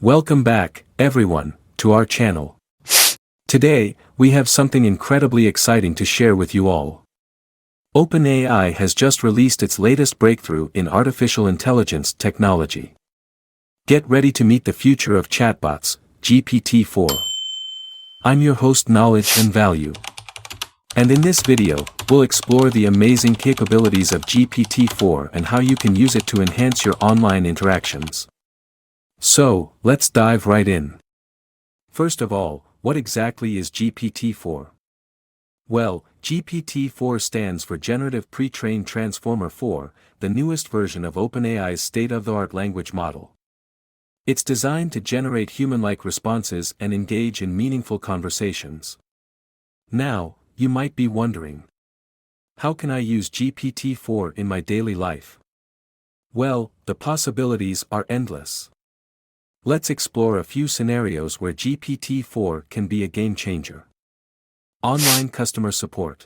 Welcome back, everyone, to our channel. Today, we have something incredibly exciting to share with you all. OpenAI has just released its latest breakthrough in artificial intelligence technology. Get ready to meet the future of chatbots, GPT-4. I'm your host Knowledge and Value. And in this video, we'll explore the amazing capabilities of GPT-4 and how you can use it to enhance your online interactions. So, let's dive right in. First of all, what exactly is GPT-4? Well, GPT-4 stands for Generative Pre-trained Transformer 4, the newest version of OpenAI's state-of-the-art language model. It's designed to generate human-like responses and engage in meaningful conversations. Now, you might be wondering, how can I use GPT-4 in my daily life? Well, the possibilities are endless. Let's explore a few scenarios where GPT-4 can be a game-changer. Online customer support.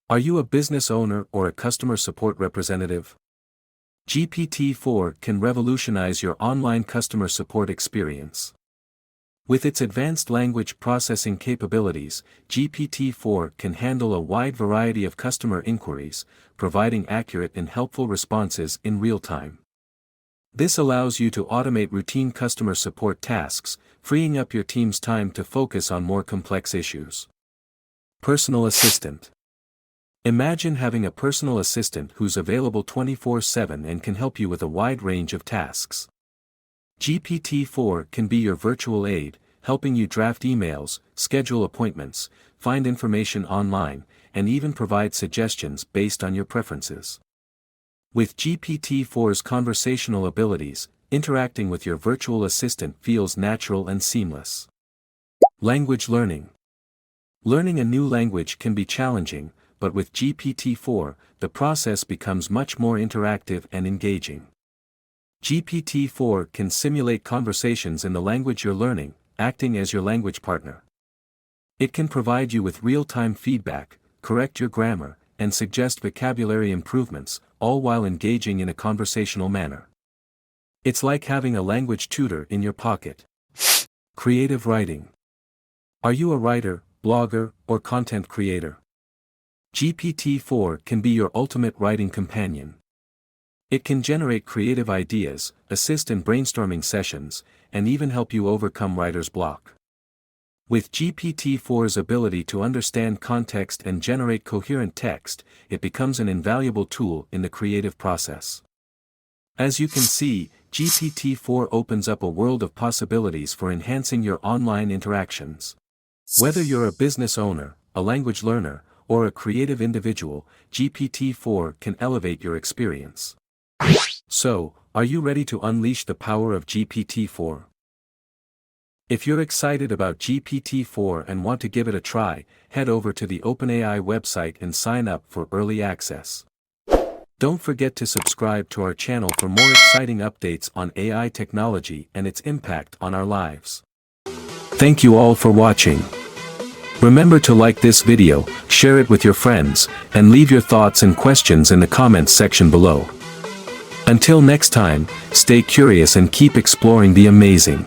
Are you a business owner or a customer support representative? GPT-4 can revolutionize your online customer support experience. With its advanced language processing capabilities, GPT-4 can handle a wide variety of customer inquiries, providing accurate and helpful responses in real time. This allows you to automate routine customer support tasks, freeing up your team's time to focus on more complex issues. Personal assistant. Imagine having a personal assistant who's available 24/7 and can help you with a wide range of tasks. GPT-4 can be your virtual aide, helping you draft emails, schedule appointments, find information online, and even provide suggestions based on your preferences. With GPT-4's conversational abilities, interacting with your virtual assistant feels natural and seamless. Language learning. Learning a new language can be challenging, but with GPT-4, the process becomes much more interactive and engaging. GPT-4 can simulate conversations in the language you're learning, acting as your language partner. It can provide you with real-time feedback, correct your grammar, and suggest vocabulary improvements, all while engaging in a conversational manner. It's like having a language tutor in your pocket. Creative writing. Are you a writer, blogger, or content creator? GPT-4 can be your ultimate writing companion. It can generate creative ideas, assist in brainstorming sessions, and even help you overcome writer's block. With GPT-4's ability to understand context and generate coherent text, it becomes an invaluable tool in the creative process. As you can see, GPT-4 opens up a world of possibilities for enhancing your online interactions. Whether you're a business owner, a language learner, or a creative individual, GPT-4 can elevate your experience. So, are you ready to unleash the power of GPT-4? If you're excited about GPT-4 and want to give it a try, head over to the OpenAI website and sign up for early access. Don't forget to subscribe to our channel for more exciting updates on AI technology and its impact on our lives. Thank you all for watching. Remember to like this video, share it with your friends, and leave your thoughts and questions in the comments section below. Until next time, stay curious and keep exploring the amazing.